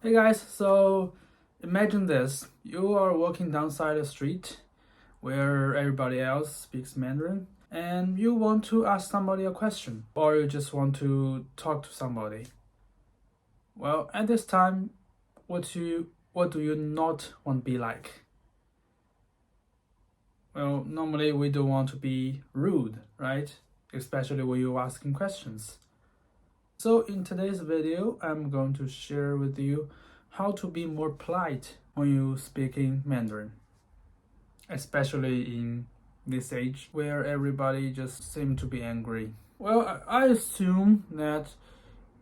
Hey guys, so imagine this. You are walking downside a street where everybody else speaks Mandarin and you want to ask somebody a question or you just want to talk to somebody. Well, at this time, what do you not want to be like? Well, normally we don't want to be rude, right? Especially when you're asking questions. So in today's video, I'm going to share with you how to be more polite when you speaking Mandarin, especially in this age where everybody just seems to be angry. Well, I assume that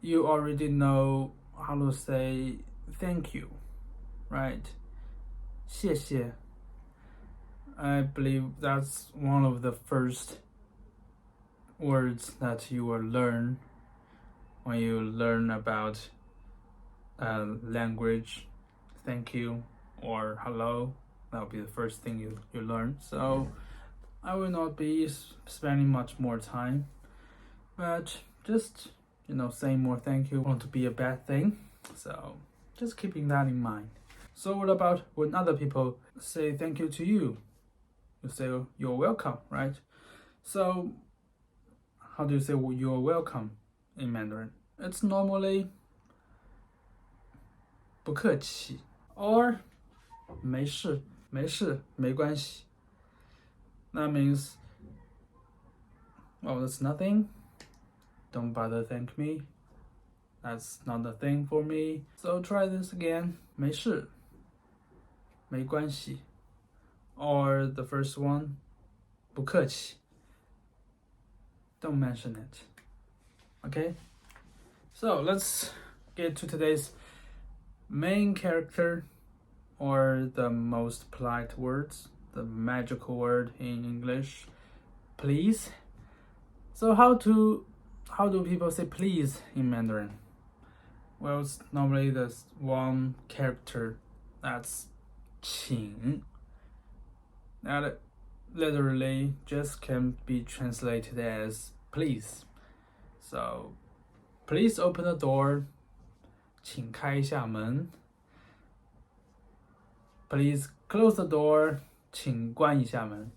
you already know how to say thank you, right? 谢谢. I believe that's one of the first words that you will learn when you learn about language. Thank you or hello, that'll be the first thing you learn. So I will not be spending much more time, but just saying more thank you won't be a bad thing, so just keeping that in mind. So what about when other people say thank you to you? You say you're welcome, right? So how do you say you're welcome in Mandarin? It's normally 不客气 or 没事没关系. That means, well, that's nothing. Don't bother thank me. That's not a thing for me. So try this again. 没事没关系. Or the first one, 不客气. Don't mention it. Okay? So let's get to today's main character, or the most polite words, the magical word in English, please. So how do people say please in Mandarin? Well, it's normally there's one character, that's 请. That literally just can be translated as please. So please open the door. 请开一下门. Please close the door. 请关一下门.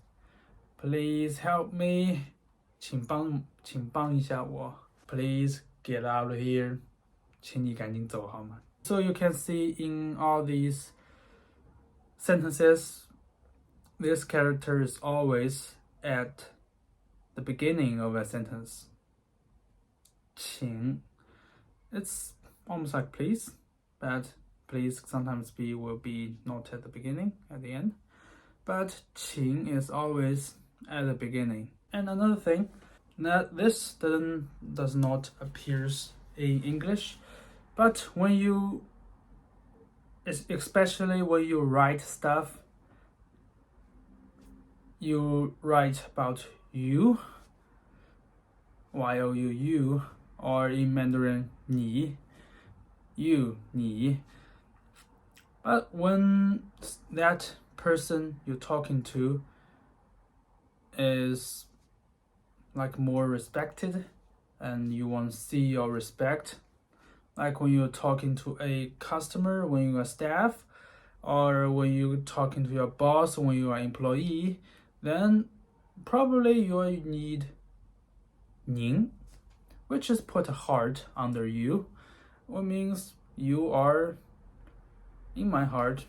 Please help me. 请帮一下我. Please get out of here. 请你赶紧走好吗? So you can see in all these sentences, this character is always at the beginning of a sentence. 请. It's almost like please, but please sometimes will be not at the beginning, at the end. But 请 is always at the beginning. And another thing, that this does not appear in English, but when you, especially when you write stuff, you write about you, you, or in Mandarin 你, you, 你. But when that person you're talking to is like more respected and you want to see your respect, like when you're talking to a customer, when you're a staff, or when you're talking to your boss, when you are an employee, then probably you need 您, which is put a heart under you, which means you are in my heart.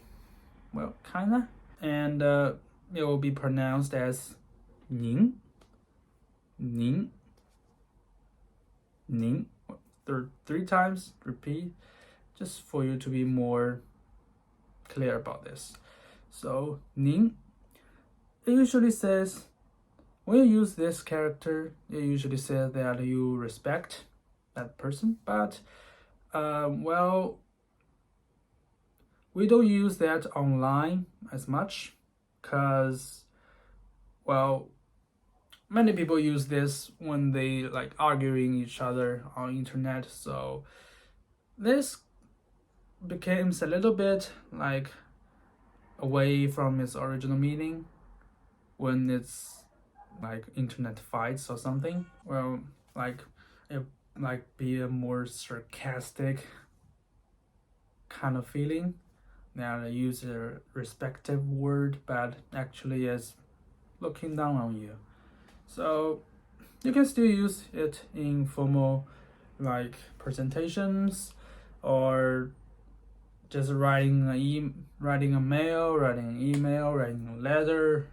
Well, kinda. And it will be pronounced as 您. 您. 您. Three times, repeat, just for you to be more clear about this. So 您, it usually says, when you use this character, it usually says that you respect that person, but well, we don't use that online as much because, well, many people use this when they like arguing each other on internet, so this becomes a little bit like away from its original meaning when it's like internet fights or something. Well, like it like be a more sarcastic kind of feeling that I use a respective word, but actually is looking down on you. So you can still use it in formal like presentations, or just writing a mail, writing an email, writing a letter,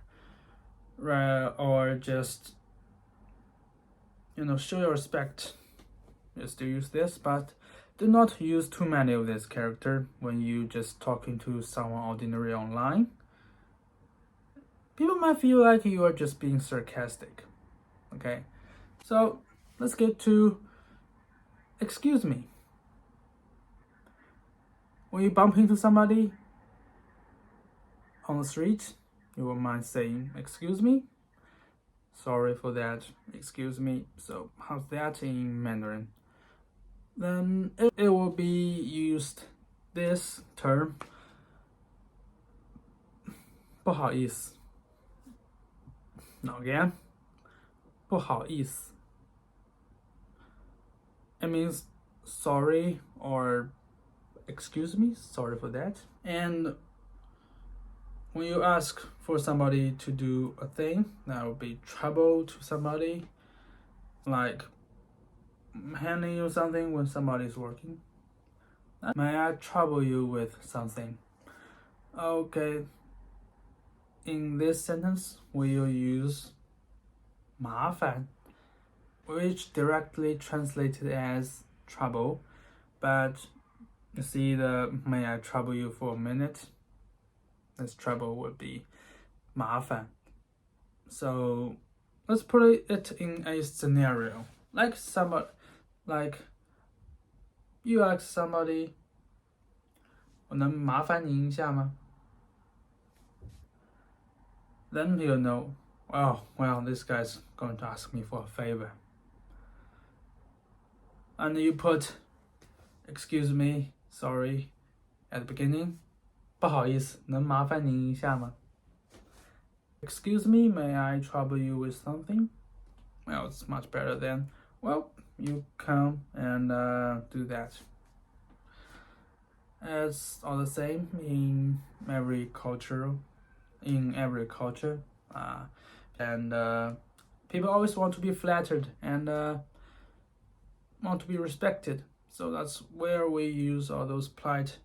or just show your respect. You still use this, but do not use too many of this character when you just talking to someone ordinary online. People might feel like you are just being sarcastic. Okay, so let's get to excuse me. When you bump into somebody on the street, you will mind saying, excuse me? Sorry for that, excuse me. So how's that in Mandarin? Then it will be used this term, 不好意思. Now again, 不好意思. It means sorry or excuse me, sorry for that. And when you ask for somebody to do a thing that will be trouble to somebody, like handing you something when somebody's working. May I trouble you with something? Okay. In this sentence, we will use 麻烦, which directly translated as trouble, but you see the may I trouble you for a minute? This trouble would be 麻烦. So let's put it in a scenario. Like you ask somebody, 我能麻烦您一下吗? Then you'll know, oh, well, this guy's going to ask me for a favor. And you put, excuse me, sorry, at the beginning. 不好意思，能麻烦您一下吗? Excuse me, may I trouble you with something? Well, it's much better than, well, you come and do that. It's all the same in every culture. And people always want to be flattered and want to be respected. So that's where we use all those polite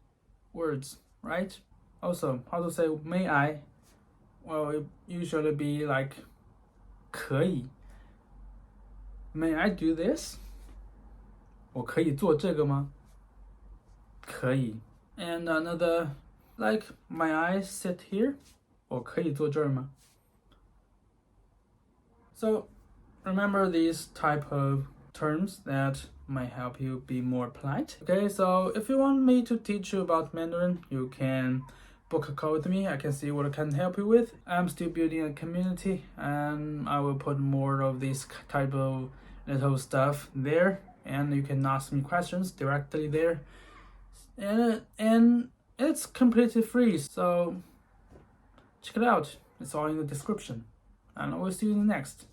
words, right? Also, how to say may I? Well, it usually be like 可以. May I do this? 我可以做这个吗? 可以. And another, like, may I sit here? 我可以坐这儿吗? So remember these type of terms that might help you be more polite. Okay, so if you want me to teach you about Mandarin, you can book a call with me. I can see what I can help you with. I'm still building a community, and I will put more of this type of little stuff there, and you can ask me questions directly there. And it's completely free, so check it out. It's all in the description. And I will see you in the next.